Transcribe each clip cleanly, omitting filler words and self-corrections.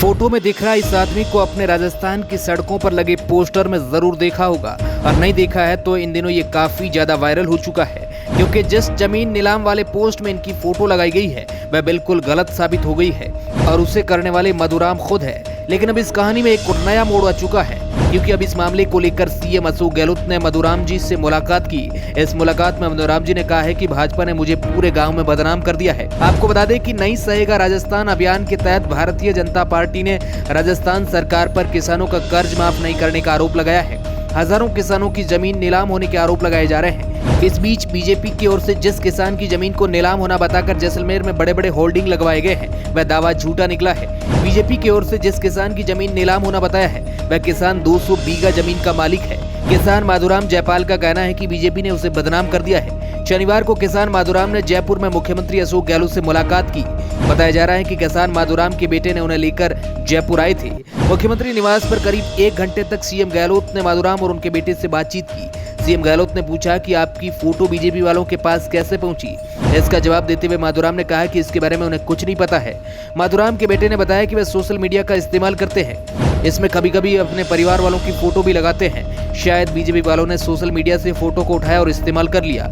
Photo में दिख रहा इस आदमी को अपने राजस्थान की सड़कों पर लगे पोस्टर में जरूर देखा होगा, और नहीं देखा है तो इन दिनों ये काफी ज्यादा वायरल हो चुका है, क्योंकि जिस जमीन नीलाम वाले पोस्ट में इनकी फोटो लगाई गई है वह बिल्कुल गलत साबित हो गई है और उसे करने वाले मधुराम खुद है। लेकिन अब इस कहानी में एक नया मोड़ आ चुका है, क्योंकि अब इस मामले को लेकर सीएम अशोक गहलोत ने मधुराम जी से मुलाकात की। इस मुलाकात में मधुराम जी ने कहा है कि भाजपा ने मुझे पूरे गांव में बदनाम कर दिया है। आपको बता दें कि नहीं सहेगा राजस्थान अभियान के तहत भारतीय जनता पार्टी ने राजस्थान सरकार पर किसानों का कर्ज माफ नहीं करने का आरोप लगाया है। हजारों किसानों की जमीन नीलाम होने के आरोप लगाए जा रहे हैं। इस बीच बीजेपी की ओर से जिस किसान की जमीन को नीलाम होना बताकर जैसलमेर में बड़े बड़े होर्डिंग लगवाए गए हैं वह दावा झूठा निकला है। बीजेपी की ओर से जिस किसान की जमीन नीलाम होना बताया है वह किसान 200 बीघा जमीन का मालिक है। किसान माधुराम जयपाल का कहना है कि बीजेपी ने उसे बदनाम कर दिया है। शनिवार को किसान माधुराम ने जयपुर में मुख्यमंत्री अशोक गहलोत से मुलाकात की। बताया जा रहा है कि किसान माधुराम के बेटे ने उन्हें लेकर जयपुर आए थे। मुख्यमंत्री निवास पर करीब 1 घंटे तक सीएम गहलोत ने माधुराम और उनके बेटे से बातचीत की। सीएम गहलोत ने पूछा कि आपकी फोटो बीजेपी वालों के पास कैसे पहुंची। इसका जवाब देते हुए माधुराम ने कहा कि इसके बारे में उन्हें कुछ नहीं पता है। माधुराम के बेटे ने बताया कि वे सोशल मीडिया का इस्तेमाल करते हैं, इसमें कभी कभी अपने परिवार वालों की फोटो भी लगाते हैं। शायद बीजेपी वालों ने सोशल मीडिया से फोटो को उठाया और इस्तेमाल कर लिया।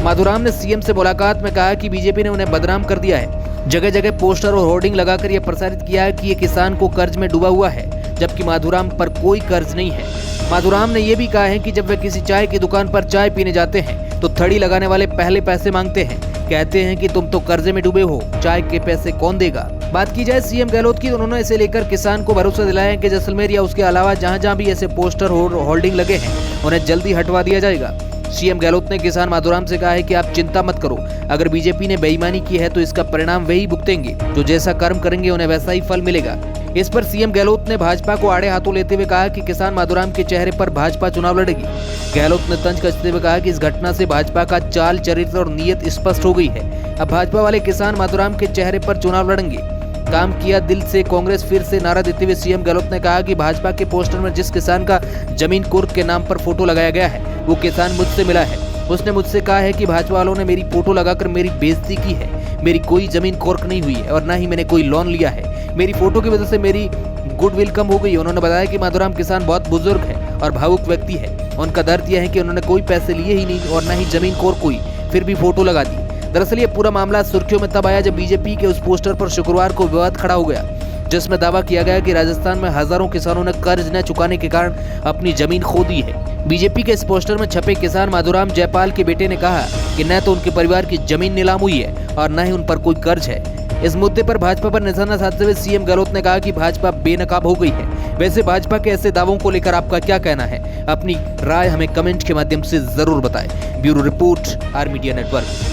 माधुराम ने सीएम से मुलाकात में कहा कि बीजेपी ने उन्हें बदनाम कर दिया है। जगह जगह पोस्टर और होर्डिंग लगाकर यह प्रसारित किया है कि ये किसान को कर्ज में डूबा हुआ है, जबकि माधुराम पर कोई कर्ज नहीं है। माधुराम ने यह भी कहा है कि जब वे किसी चाय की दुकान पर चाय पीने जाते हैं तो थड़ी लगाने वाले पहले पैसे मांगते हैं, कहते हैं कि तुम तो कर्जे में डूबे हो, चाय के पैसे कौन देगा। बात की जाए सीएम गहलोत की, उन्होंने इसे लेकर किसान को भरोसा दिलाया कि जैसलमेर या उसके अलावा जहां भी ऐसे पोस्टर और होर्डिंग लगे हैं उन्हें जल्दी हटवा दिया जाएगा। सीएम गहलोत ने किसान माधुराम से कहा है कि आप चिंता मत करो, अगर बीजेपी ने बेईमानी की है तो इसका परिणाम वही भुगतेंगे, जो जैसा कर्म करेंगे उन्हें वैसा ही फल मिलेगा। इस पर सीएम गहलोत ने भाजपा को आड़े हाथों लेते हुए कहा कि किसान माधुराम के चेहरे पर भाजपा चुनाव लड़ेगी। गहलोत ने तंज कसते हुए कहा कि इस घटना से भाजपा का चाल, चरित्र और नीयत स्पष्ट हो गई है। अब भाजपा वाले किसान माधुराम के चेहरे पर चुनाव लड़ेंगे। काम किया दिल से कांग्रेस फिर से नारा देते हुए सीएम गहलोत ने कहा कि भाजपा के पोस्टर में जिस किसान का जमीन कुर्क के नाम पर फोटो लगाया गया है वो किसान मुझसे मिला है। उसने मुझसे कहा है कि भाजपा वालों ने मेरी फोटो लगाकर मेरी बेइज्जती की है। मेरी कोई जमीन कुर्क नहीं हुई है और ना ही मैंने कोई लोन लिया है। मेरी फोटो की वजह से मेरी गुडविल कम हो गई। उन्होंने बताया कि माधुराम किसान बहुत बुजुर्ग है और भावुक व्यक्ति है। उनका दर्द यह है कि उन्होंने कोई पैसे लिए ही नहीं और ना ही जमीन कुर्क हुई, फिर भी फोटो लगा दी। दरअसल ये पूरा मामला सुर्खियों में तब आया जब बीजेपी के उस पोस्टर पर शुक्रवार को विवाद खड़ा हो गया, जिसमें दावा किया गया कि राजस्थान में हजारों किसानों ने कर्ज न चुकाने के कारण अपनी जमीन खो दी है। बीजेपी के इस पोस्टर में छपे किसान माधुराम जयपाल के बेटे ने कहा कि न तो उनके परिवार की जमीन नीलाम हुई है और न ही उन पर कोई कर्ज है। इस मुद्दे पर भाजपा पर निशाना साधते हुए सीएम गहलोत ने कहा कि भाजपा बेनकाब हो गई है। वैसे भाजपा के ऐसे दावों को लेकर आपका क्या कहना है? अपनी राय हमें कमेंट के माध्यम से जरूर बताएं। Bureau report, R media network.